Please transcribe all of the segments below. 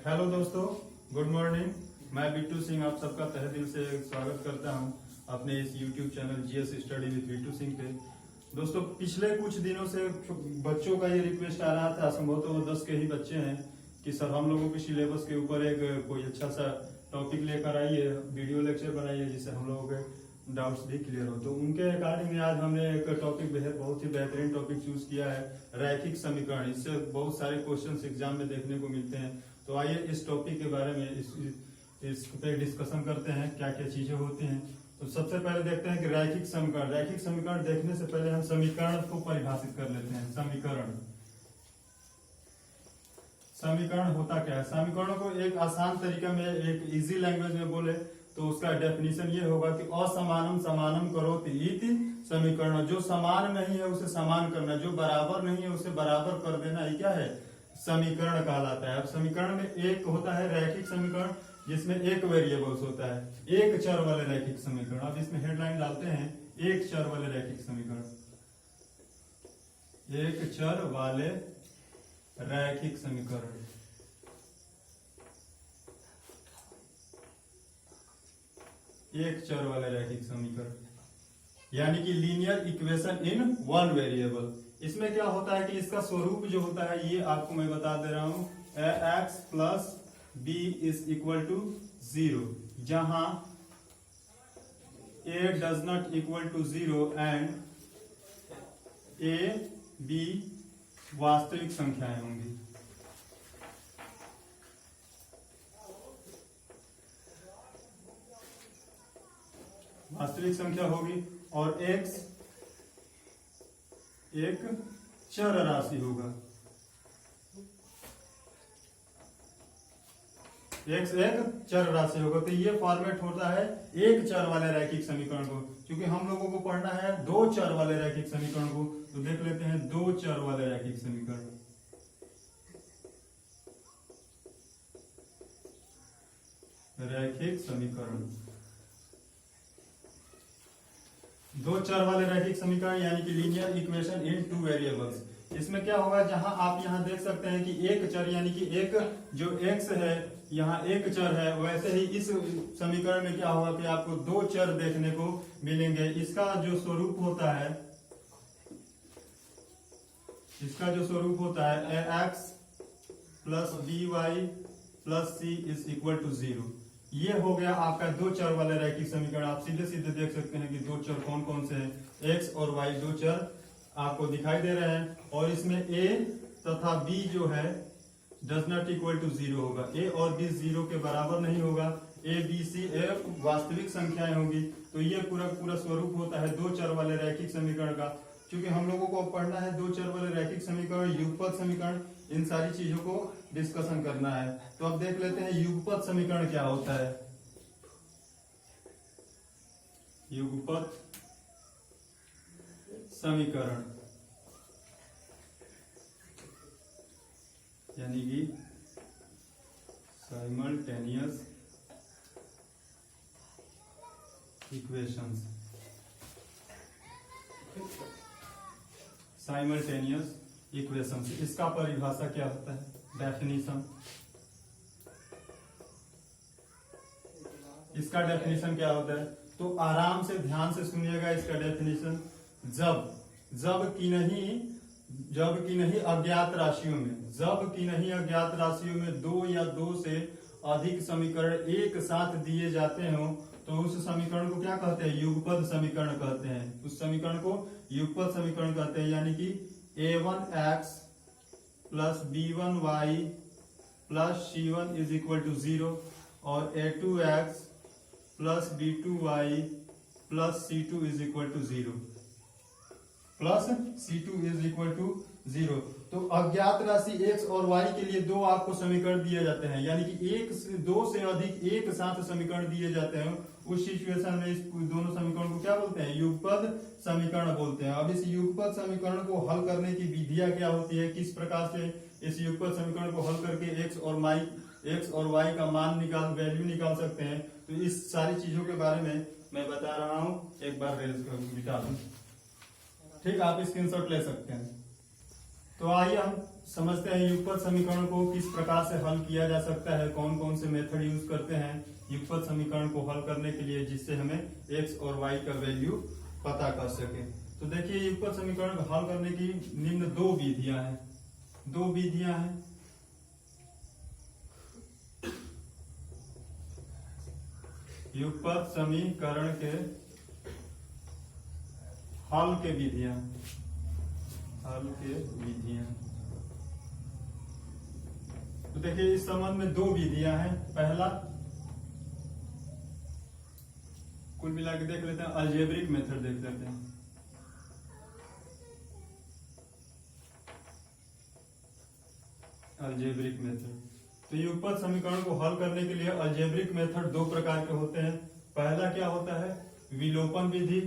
Hello दोस्तों, good morning. मैं बिट्टू सिंह आप सबका तहे दिल से स्वागत करता हूं अपने इस YouTube channel GS study with Bittu Singh पे। दोस्तों, पिछले कुछ दिनों से बच्चों का ये रिक्वेस्ट आ रहा था, संभवतः वो 10 के ही बच्चे हैं, कि सर हम लोगों के सिलेबस के ऊपर एक कोई अच्छा सा टॉपिक लेकर आइए, वीडियो लेक्चर बनाइए जिससे हम लोगों के डाउट्स भी क्लियर हो। तो उनके अकॉर्डिंग आज हमने एक टॉपिक बहुत ही बेहतरीन टॉपिक चूज किया है, रैखिक समीकरण। इससे बहुत सारे क्वेश्चंस एग्जाम में देखने को मिलते हैं। तो आइए इस टॉपिक के बारे में इस पे डिस्कशन करते हैं, क्या क्या चीजें होती हैं। तो सबसे पहले देखते हैं कि रैखिक समीकरण। रैखिक समीकरण देखने से पहले हम समीकरण को परिभाषित कर लेते हैं। समीकरण होता क्या है? समीकरणों को एक आसान तरीके में, एक इजी लैंग्वेज में बोले तो उसका डेफिनेशन ये होगा कि असमानम समानम करोति इति समीकरण। जो समान नहीं है उसे समान करना, जो बराबर नहीं है उसे बराबर कर देना, ये क्या है? समीकरण कहलाता है। अब समीकरण में एक होता है रैखिक समीकरण, जिसमें एक वेरिएबल्स होता है, एक चर वाले रैखिक समीकरण। अब इसमें हेडलाइन डालते हैं, एक चर वाले रैखिक समीकरण। एक चर वाले रैखिक समीकरण, एक चर वाले रैखिक समीकरण, यानी कि linear equation in one variable. इसमें क्या होता है कि इसका स्वरूप जो होता है ये आपको मैं बता दे रहा हूं, ax plus b is equal to 0, जहां a does not equal to 0 and a b वास्तविक संख्याएं होंगी। वास्तविक संख्या होगी और x एक चर राशि होगा। x एक चर राशि होगा। तो ये फॉर्मेट होता है एक चर वाले रैखिक समीकरण को। क्योंकि हम लोगों को पढ़ना है दो चर वाले रैखिक समीकरण को, तो देख लेते हैं दो चर वाले रैखिक समीकरण। रैखिक समीकरण, दो चर वाले रैखिक समीकरण यानी कि linear equation in two variables. इसमें क्या होगा, जहां आप यहां देख सकते हैं कि एक चर यानी कि एक जो x है, यहाँ एक चर है, वैसे ही इस समीकरण में क्या होगा कि आपको दो चर देखने को मिलेंगे। इसका जो स्वरूप होता है, ax plus by plus c is equal to 0। ये हो गया आपका दो चर वाले रैखिक समीकरण। आप सीधे सीधे देख सकते हैं कि दो चर कौन कौन से हैं, x और y दो चर आपको दिखाई दे रहे हैं। और इसमें a तथा b जो है डज नॉट इक्वल टू 0 होगा। a और b 0 के बराबर नहीं होगा। a b c a वास्तविक संख्याएं होंगी। तो ये पूरा स्वरूप होता है दो चर वाले रैखिक समीकरण का। क्योंकि हम लोगों को पढ़ना है दो चर वाले रैखिक समीकरण, युगपत समीकरण, इन सारी चीजों को डिस्कशन करना है। तो अब देख लेते हैं युगपत समीकरण क्या होता है। युगपत समीकरण यानी कि साइमल्टेनियस इक्वेशंस। साइमल्टेनियस इक्वेशंस, इसका परिभाषा क्या होता है, डेफिनेशन। इसका डेफिनेशन क्या होता है, तो आराम से ध्यान से सुनिएगा इसका डेफिनेशन। जब की नहीं अज्ञात राशियों में दो या दो से अधिक समीकरण एक साथ दिए जाते हो, तो उस समीकरण को क्या कहते हैं, युगपत समीकरण कहते हैं। उस समीकरण को युगपत समीकरण कहते हैं। यानी कि a1x plus b1y plus c1 is equal to 0 और a2x plus b2y plus c2 is equal to 0 plus c2 is equal to 0। तो अज्ञात राशि x और y के लिए दो आपको समीकरण दिए जाते हैं, यानी कि दो से अधिक एक साथ समीकरण दिए जाते हैं। उस सिचुएशन में इस दोनों समीकरण को क्या बोलते हैं, युगपत समीकरण बोलते हैं। अब इस युगपत समीकरण को हल करने की विधियां क्या होती है, किस प्रकार से इस युगपत समीकरण को हल करके x और y का मान वैल्यू निकाल सकते हैं। तो इस सारी चीजों के बारे में मैं बता रहा हूं। एक बार रेज मिटा दूं, ठीक, आप स्क्रीनशॉट ले सकते हैं। तो आइए हम समझते हैं युगपत समीकरण को किस प्रकार से हल किया जा सकता है, कौन कौन से मेथड यूज करते हैं युगपत समीकरण को हल करने के लिए, जिससे हमें x और y का वैल्यू पता कर सके। तो देखिए युगपत समीकरण को हल करने की निम्न दो विधियां हैं। युगपत समीकरण के हल के विधियां। तो देखिए इस संबंध में दो विधियां हैं। पहला कुल मिला के देख लेते हैं, अलजेब्रिक मेथड देख लेते हैं। अलजेब्रिक मेथड, तो युगपत समीकरण को हल करने के लिए अलजेब्रिक मेथड दो प्रकार के होते हैं। पहला क्या होता है, विलोपन विधि।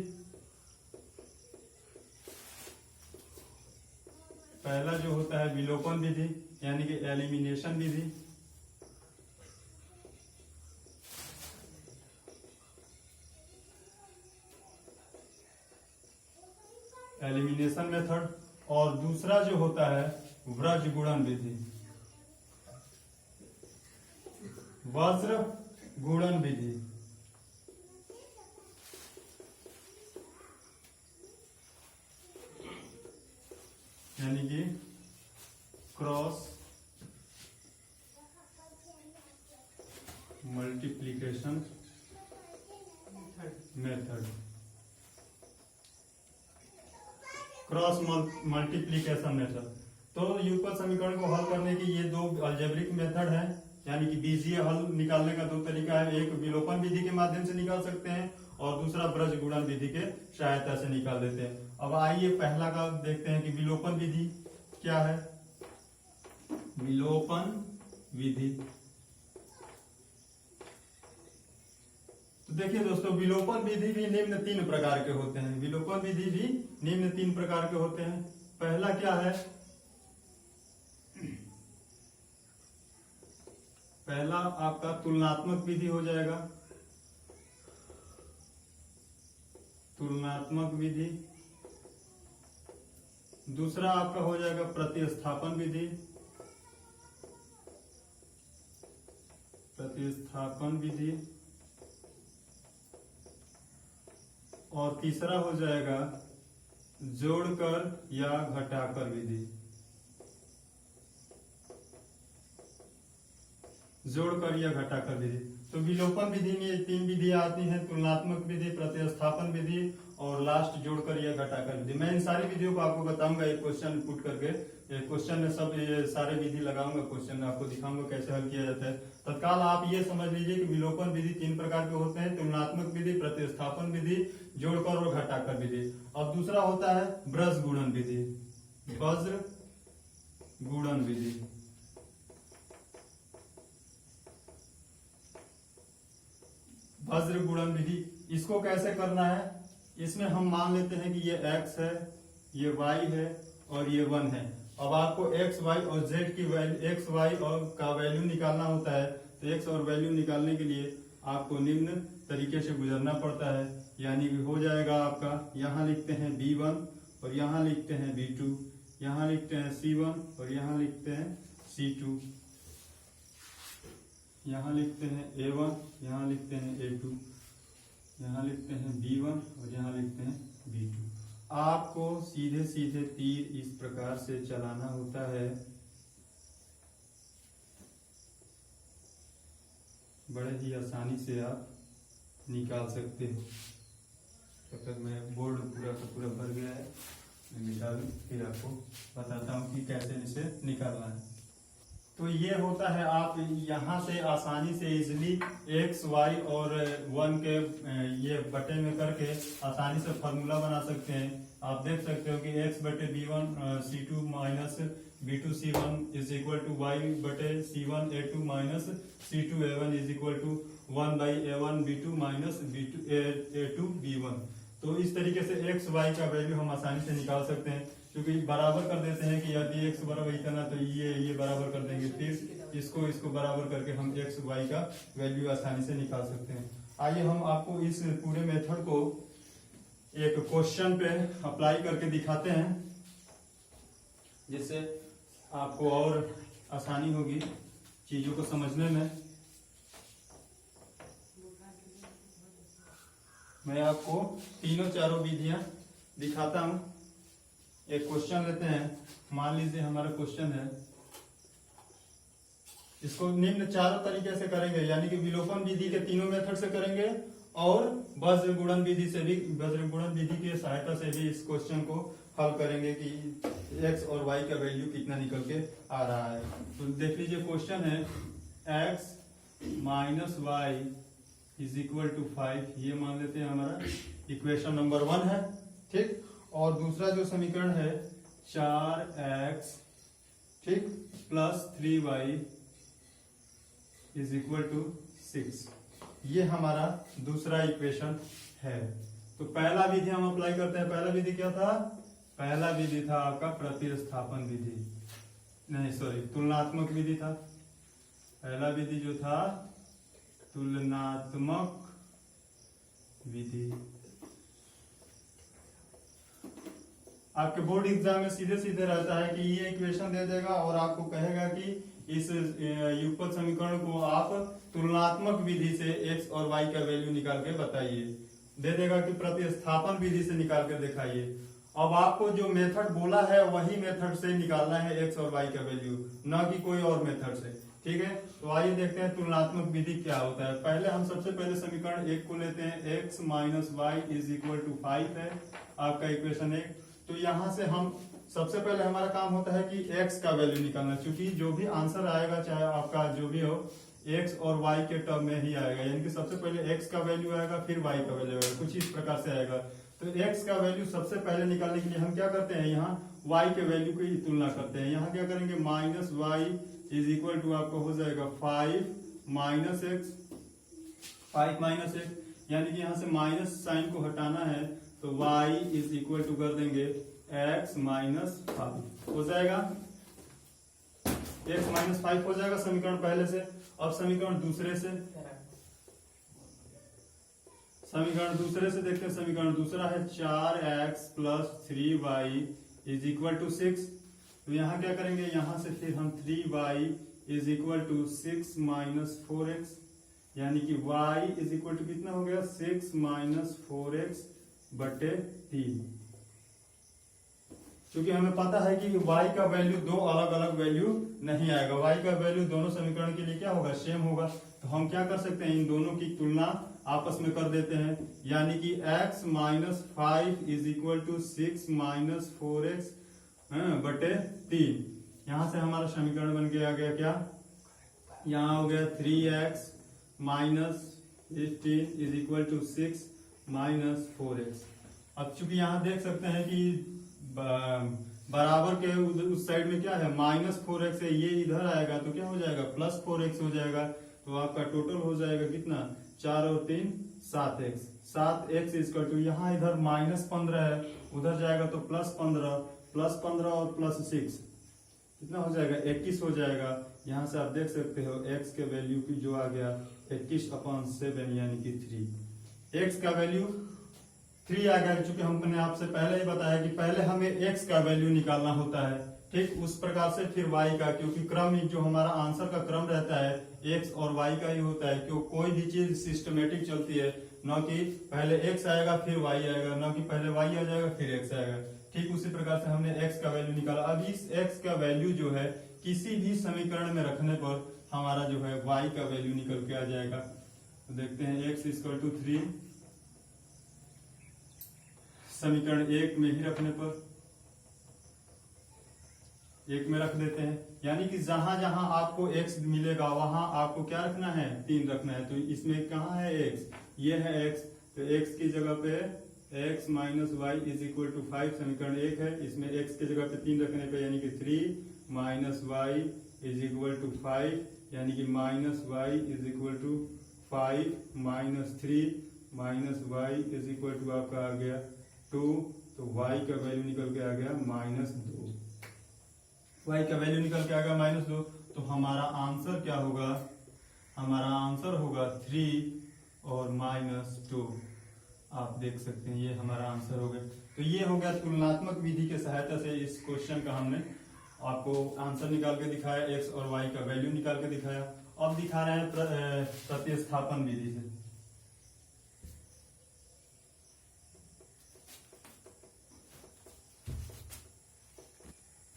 पहला जो होता है विलोपन विधि यानी कि एलिमिनेशन विधि। Elimination method. और दूसरा जो होता है वज्र गुणन विधि। वज्र गुणन विधि यानी कि cross multiplication method. Cross multiplication method. तो युगपत समीकरण को हल करने की ये दो अलजेब्रिक मेथड है, यानी कि बीजीय हल निकालने का दो तरीका है। एक विलोपन विधि के माध्यम से निकाल सकते हैं और दूसरा वज्र गुणन विधि के सहायता से निकाल देते हैं। अब आइए पहला का देखते हैं कि विलोपन विधि क्या है। विलोपन विधि, तो देखिए दोस्तों विलोपन विधि भी निम्न तीन प्रकार के होते हैं। विलोपन विधि भी निम्न तीन प्रकार के होते हैं। पहला क्या है, पहला आपका तुलनात्मक विधि हो जाएगा। तुलनात्मक विधि। दूसरा आपका हो जाएगा प्रतिस्थापन विधि। प्रतिस्थापन विधि। और तीसरा हो जाएगा जोड़कर या घटाकर विधि। जोड़कर या घटाकर विधि। तो विलोपन विधि में तीन विधियां आती हैं, तुलनात्मक विधि, प्रतिस्थापन विधि और लास्ट जोड़कर या घटाकर विधि। मैं इन सारी विधियों को आपको बताऊंगा एक क्वेश्चन पुट करके। क्वेश्चन में सब ये सारे विधि लगाऊंगा, क्वेश्चन में आपको दिखाऊंगा कैसे हल किया जाता है। तत्काल आप ये समझ लीजिए कि विलोपन विधि तीन प्रकार के होते हैं, तुलनात्मक विधि, प्रतिस्थापन विधि, जोड़कर और घटाकर विधि। और दूसरा होता है वज्र गुणन विधि। वज्र गुणन विधि। वज्र गुणन विधि, इसको कैसे करना है, इसमें हम मान लेते हैं कि ये x है, ये y है और ये 1 है। अब आपको x, y और z की वैल्यू, x, y और का वैल्यू निकालना होता है। तो x और वैल्यू निकालने के लिए आपको निम्न तरीके से गुजरना पड़ता है। यानी कि हो जाएगा आपका, यहाँ लिखते हैं b1 और यहाँ लिखते हैं b2, यहाँ लिखते हैं c1 और यहाँ लिखते हैं c2, यहाँ लिखते हैं a1, यहाँ लिखते हैं a2, यहाँ लिखते हैं b1 और यहाँ लिखते हैं b2। आपको सीधे सीधे तीर इस प्रकार से चलाना होता है, बड़े ही आसानी से आप निकाल सकते हो। तब तक मैं बोर्ड पूरा का पूरा भर गया है, मैं निकाल फिर आपको बताता हूँ कि कैसे इसे निकालना है। तो ये होता है, आप यहाँ से आसानी से इजिली x, y और 1 के ये बटे में करके आसानी से फार्मूला बना सकते हैं। आप देख सकते हो कि x बटे b1 c2 minus b2 c1 is equal to y बटे c1 a2 minus c2 a1 is equal to 1 by a1 b2 minus b2 a2 b1। तो इस तरीके से x, y का वैल्यू हम आसानी से निकाल सकते हैं, क्योंकि बराबर कर देते हैं कि यदि x बराबर इतना तो ये बराबर कर देंगे, फिर इसको बराबर करके हम x, y का वैल्यू आसानी से निकाल सकते हैं। आइए हम आपको इस पूरे मेथड को एक क्वेश्चन पे अप्लाई करके दिखाते हैं। जिससे आपको और आसानी होगी चीजों को समझने में। मैं आपको तीनों चारों विधियां दिखाता हूं। एक क्वेश्चन लेते हैं। मान लीजिए हमारा क्वेश्चन है, इसको निम्न चारों तरीके से करेंगे, यानी कि विलोपन विधि के तीनों मेथड से करेंगे और वज्र गुणन विधि से भी, वज्र गुणन विधि की सहायता से भी इस क्वेश्चन को हल करेंगे कि x और y का वैल्यू कितना निकल के आ रहा है। तो देख लीजिए क्वेश्चन है x minus Y is equal to 5, ये मान लेते हैं हमारा इक्वेशन नंबर 1 है, ठीक। और दूसरा जो समीकरण है 4x ठीक plus 3y is equal to 6, ये हमारा दूसरा इक्वेशन है। तो पहला विधि हम अप्लाई करते हैं। पहला विधि क्या था? पहला विधि था आपका प्रतिस्थापन विधि, नहीं सॉरी तुलनात्मक विधि था। पहला विधि जो था तुलनात्मक विधि। आपके बोर्ड एग्जाम में सीधे सीधे रहता है कि ये इक्वेशन दे देगा और आपको कहेगा कि इस युगपत समीकरण को आप तुलनात्मक विधि से x और y का वैल्यू निकाल के बताइए। दे देगा कि प्रतिस्थापन विधि से निकाल कर दिखाइए। अब आपको जो मेथड बोला है वही मेथड से निकालना है x और y का वैल्यू, न कि कोई और मेथड से, ठीक है। तो आइए देखते हैं तुलनात्मक विधि क्या होता है। पहले हम सबसे पहले समीकरण 1 को लेते हैं। x minus Y is equal to 5 है आपका इक्वेशन 1। तो यहाँ से हम सबसे पहले हमारा काम होता है कि x का वैल्यू निकालना, क्योंकि जो भी आंसर आएगा चाहे आपका जो भी हो x और y के टर्म में ही आएगा, यानी कि सबसे पहले x का वैल्यू आएगा फिर y का वैल्यू आएगा, कुछ इस प्रकार से आएगा। तो x का वैल्यू सबसे पहले निकालने के लिए हम क्या करते हैं, यहाँ y के वैल्यू की तुलना करते हैं। यहाँ क्या करेंगे, minus Y is equal to आपको हो जाएगा 5 माइनस एक्स, 5 माइनस एक्स, यानी कि यहाँ से माइनस साइन को हटाना है तो y इज इक्वल टू कर देंगे x माइनस 5 हो जाएगा, x माइनस 5 हो जाएगा समीकरण पहले से। अब समीकरण दूसरे से देखते हैं। समीकरण दूसरा है 4x plus 3y is equal to 6। तो यहाँ क्या करेंगे, यहाँ से फिर हम 3y is equal to 6 minus 4x, यानी कि y इज इक्वल टू कितना हो गया, 6 माइनस 4x बटे 3। क्योंकि हमें पता है कि y का वैल्यू दो अलग अलग वैल्यू नहीं आएगा, y का वैल्यू दोनों समीकरण के लिए क्या होगा, सेम होगा। तो हम क्या कर सकते हैं, इन दोनों की तुलना आपस में कर देते हैं, यानी कि x minus 5 is equal to 6 minus 4x बटे 3। यहां से हमारा समीकरण बन के आ गया क्या, यहाँ हो गया 3x minus 15 is equal to 6 minus 4x। अब चूंकि यहाँ देख सकते हैं कि बराबर के उस साइड में क्या है, माइनस 4x है, ये इधर आएगा तो क्या हो जाएगा, प्लस 4x हो जाएगा। तो आपका टोटल हो जाएगा कितना, 4 और 3 7x, 7x इसका टू, यहाँ इधर माइनस 15 है, उधर जाएगा तो प्लस 15 और प्लस 6 कितना हो जाएगा, 21 हो जाएगा। यहाँ से आप देख सकते हो x के वैल्यू की जो आ गया 21/7 यानी कि 3। x का वैल्यू 3 आ गया, क्योंकि हमने आपसे पहले ही बताया कि पहले हमें x का वैल्यू निकालना होता है, ठीक। उस प्रकार से फिर y का, क्योंकि क्रम जो हमारा आंसर का क्रम रहता है x और y का ही होता है। क्यों, कोई भी चीज सिस्टमेटिक चलती है, न कि पहले x आएगा फिर y आएगा, न कि पहले y आ जाएगा फिर x आएगा। ठीक उसी प्रकार से हमने x का वैल्यू निकाला। अब इस x का वैल्यू जो है किसी भी समीकरण में रखने पर हमारा जो है y का वैल्यू निकल के आ जाएगा। तो देखते हैं x इक्वल टू 3 समीकरण 1 में ही रखने पर 1 में रख देते हैं, यानी कि जहां जहां आपको x मिलेगा वहां आपको क्या रखना है, 3 रखना है। तो इसमें कहाँ है x, ये है x, तो x की जगह पे x minus Y is equal to 5 समीकरण 1 है, इसमें x की जगह पे 3 रखने पे यानी कि 3 minus Y is equal to 5, यानी कि minus Y is equal to 5 minus 3 minus Y is equal to आपका आ गया 2। तो y का वैल्यू निकल के आ गया -2, y का वैल्यू निकल के आ गया -2। तो हमारा आंसर क्या होगा, हमारा आंसर होगा 3 और -2। आप देख सकते हैं ये हमारा आंसर हो गया। तो ये हो गया तुलनात्मक विधि के सहायता से इस क्वेश्चन का हमने आपको आंसर निकाल के दिखाया, एक्स और वाई का वैल्यू निकाल के दिखाया। अब दिखा रहे हैं प्रतिस्थापन विधि से।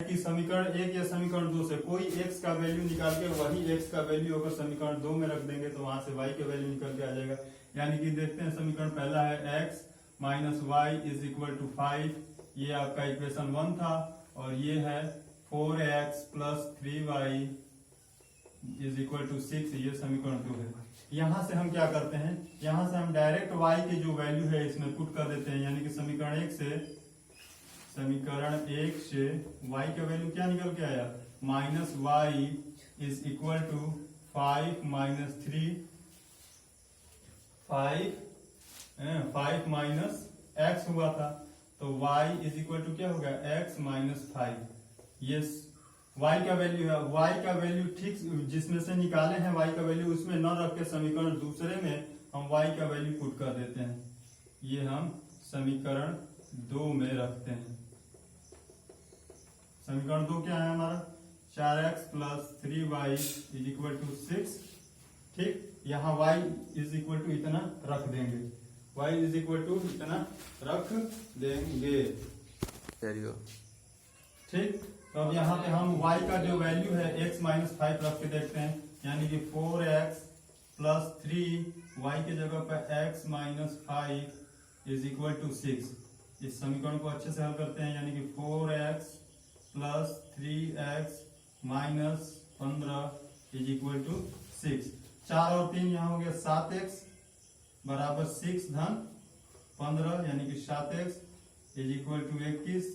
कि समीकरण 1 या समीकरण 2 से कोई x का वैल्यू निकाल के वही x का वैल्यू अगर समीकरण 2 में रख देंगे तो वहां से y का वैल्यू निकल के आ जाएगा। यानी कि देखते हैं समीकरण पहला है x minus Y is equal to 5, ये आपका इक्वेशन 1 था, और ये है 4x plus 3y is equal to 6, ये समीकरण 2 है। यहाँ से हम क्या करते हैं, यहाँ से हम डायरेक्ट y की जो वैल्यू है इसमें पुट कर देते हैं। यानी कि समीकरण 1 से y का वैल्यू क्या निकल के आया, minus Y is equal to 5 minus 3, 5 minus x हुआ था, तो y इज इक्वल टू क्या हो गया, x माइनस 5। ये y का वैल्यू है। y का वैल्यू ठीक जिसमें से निकाले हैं y का वैल्यू उसमें न रख के समीकरण दूसरे में हम y का वैल्यू पुट कर देते हैं। ये हम समीकरण 2 में रखते हैं। समीकरण 2 क्या है हमारा, 4x plus 3y is equal to 6। ठीक, यहाँ y इज इक्वल टू इतना रख देंगे, y इज इक्वल टू इतना रख देंगे। ठीक, तो अब यहाँ पे हम y का जो वैल्यू है x माइनस 5 रख के देखते हैं। यानी कि 4x प्लस 3 y के जगह पे x minus 5 is equal to 6। इस समीकरण को अच्छे से हल करते हैं। यानी कि 4x plus 3x minus 15 is equal to 6। 4 और 3 यहाँ हो गया 7x बराबर 6 धन 15, यानी कि 7x is equal to 21,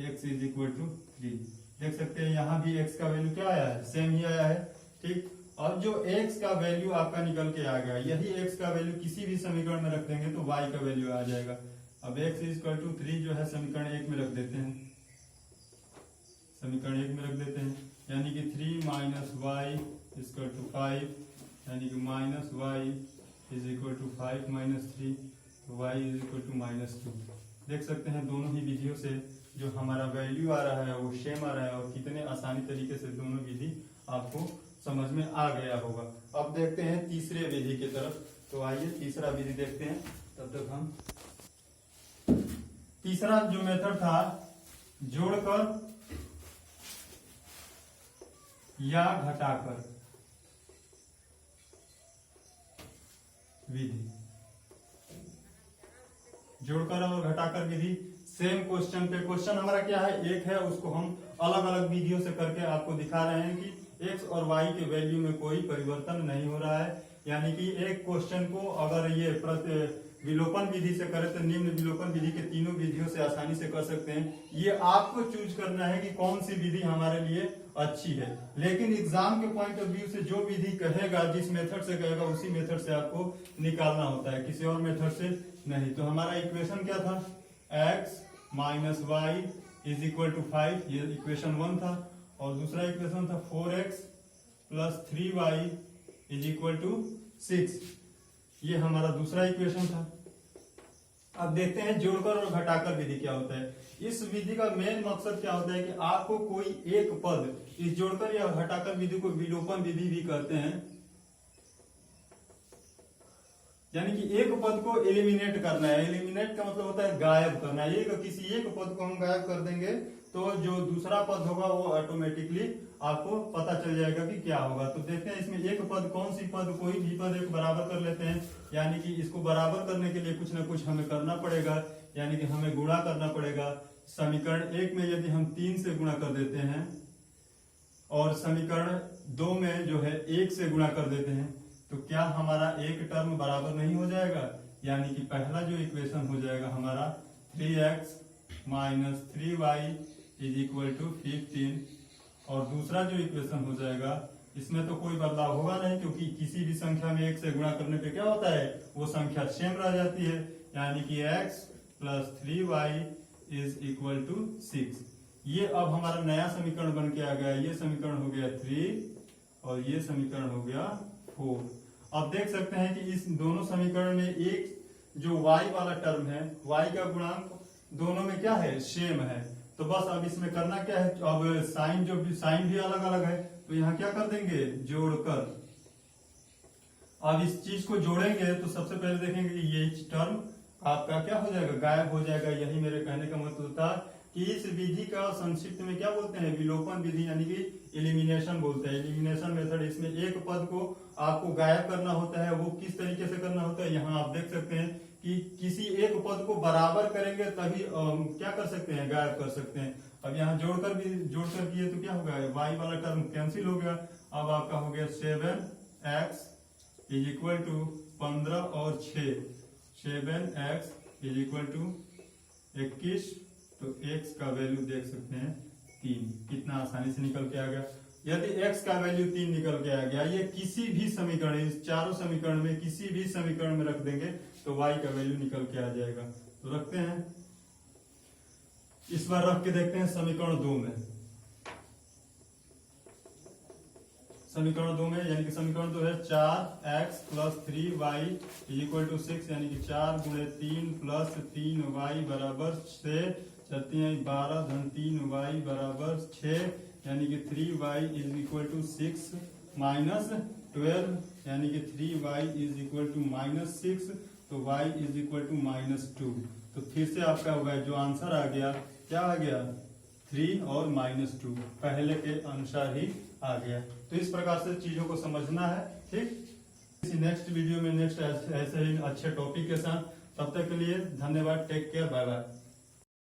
x is equal to 3। देख सकते हैं यहाँ भी x का वैल्यू क्या आया है, सेम ही आया है। ठीक, अब जो x का वैल्यू आपका निकल के आ गया, यही x का वैल्यू किसी भी समीकरण में रख देंगे तो y का वैल्यू आ जाएगा। अब x इज इक्वल टू 3 जो है समीकरण 1 में रख देते हैं, समीकरण 1 में रख देते हैं। यानी कि 3 माइनस वाई इक्वल टू 5, यानी कि minus Y is equal to 5 minus 3, Y is equal to minus 2। देख सकते हैं दोनों ही विधियों से जो हमारा वैल्यू आ रहा है वो सेम आ रहा है, और कितने आसानी तरीके से दोनों विधि आपको समझ में आ गया होगा। अब देखते हैं तीसरे विधि की तरफ। तो आइए तीसरा विधि देखते हैं। तब तक हम तीसरा जो मेथड था जोड़कर या घटाकर विधि, जोड़कर और घटाकर विधि सेम क्वेश्चन पे। क्वेश्चन हमारा क्या है, एक है, उसको हम अलग अलग विधियों से करके आपको दिखा रहे हैं कि x और y के वैल्यू में कोई परिवर्तन नहीं हो रहा है। यानी कि एक क्वेश्चन को अगर ये विलोपन विधि से करें तो निम्न विलोपन विधि के तीनों विधियों से आसानी से कर सकते हैं। ये आपको चूज करना है कि कौन सी विधि हमारे लिए अच्छी है। लेकिन एग्जाम के पॉइंट ऑफ व्यू से जो विधि कहेगा, जिस मेथड से कहेगा, उसी मेथड से आपको निकालना होता है, किसी और मेथड से नहीं। तो हमारा इक्वेशन क्या था, x minus Y is equal to 5, ये इक्वेशन 1 था। और दूसरा इक्वेशन था 4x plus 3y is equal to 6, ये हमारा दूसरा इक्वेशन था। अब देखते हैं जोड़कर और घटाकर विधि क्या होता है। इस विधि का मेन मकसद क्या होता है कि आपको कोई एक पद, इस जोड़कर या घटाकर विधि को विलोपन विधि भी कहते हैं, यानी कि एक पद को एलिमिनेट करना है। एलिमिनेट का मतलब होता है गायब करना है। किसी एक पद को हम गायब कर देंगे तो जो दूसरा पद होगा वो ऑटोमेटिकली आपको पता चल जाएगा कि क्या होगा। तो देखते हैं इसमें एक पद, कौन सी पद, कोई भी पद एक बराबर कर लेते हैं। यानी कि इसको बराबर करने के लिए कुछ ना कुछ हमें करना पड़ेगा, यानी कि हमें गुणा करना पड़ेगा। समीकरण 1 में यदि हम 3 से गुणा कर देते हैं और समीकरण 2 में जो है 1 से गुणा कर देते हैं, तो क्या हमारा एक टर्म बराबर नहीं हो जाएगा। यानी कि पहला जो इक्वेशन हो जाएगा हमारा 3x minus 3y is equal to 15, और दूसरा जो इक्वेशन हो जाएगा इसमें तो कोई बदलाव होगा नहीं, क्योंकि किसी भी संख्या में 1 से गुणा करने पे क्या होता है, वो संख्या सेम रह जाती है। यानी कि x plus 3y is equal to 6। ये अब हमारा नया समीकरण बन के आ गया। ये समीकरण हो गया 3 और ये समीकरण हो गया 4। अब देख सकते हैं कि इस दोनों समीकरण में एक जो y वाला टर्म है, y का गुणांक दोनों में क्या है, सेम है। तो बस अब इसमें करना क्या है, अब साइन साइन भी अलग अलग है, तो यहाँ क्या कर देंगे, जोड़कर। अब इस चीज को जोड़ेंगे तो सबसे पहले देखेंगे कि ये टर्म आपका क्या हो जाएगा, गायब हो जाएगा। यही मेरे कहने का मतलब था कि इस विधि का संक्षिप्त में क्या बोलते हैं, विलोपन विधि, यानी कि एलिमिनेशन बोलते हैं, एलिमिनेशन मेथड। इसमें एक पद को आपको गायब करना होता है, वो किस तरीके से करना होता है, यहाँ आप देख सकते हैं कि किसी एक पद को बराबर करेंगे तभी क्या कर सकते हैं, गायब कर सकते हैं। अब यहाँ जोड़कर किए तो क्या होगा, y वाला टर्म कैंसिल हो गया। अब आपका हो गया 7x इज इक्वल टू 15 और 6, 7x इज इक्वल टू 21, तो x का वैल्यू देख सकते हैं 3। कितना आसानी से निकल के आ गया। यदि x का वैल्यू 3 निकल के आ गया, ये किसी भी समीकरण, इस चारों समीकरण में किसी भी समीकरण में रख देंगे तो y का वैल्यू निकल के आ जाएगा। तो रखते हैं, इस बार रख के देखते हैं समीकरण 2 में। समीकरण 2 में यानी कि समीकरण 2 है 4x plus 3y is equal to 6, यानी कि 4 गुणे 3 प्लस 3y बराबर 6, 12 धन 3y बराबर 6, यानी कि 3y is equal to 6 minus 12, यानी कि 3y is equal to minus 6, तो y is equal to minus 2। तो फिर से आपका होगा जो आंसर आ गया, क्या आ गया, 3 और -2, पहले के अनुसार ही आ गया। तो इस प्रकार से चीजों को समझना है, ठीक। इसी नेक्स्ट वीडियो में नेक्स्ट ऐसे ही अच्छे टॉपिक के साथ, तब तक के लिए धन्यवाद, टेक केयर, बाय बाय।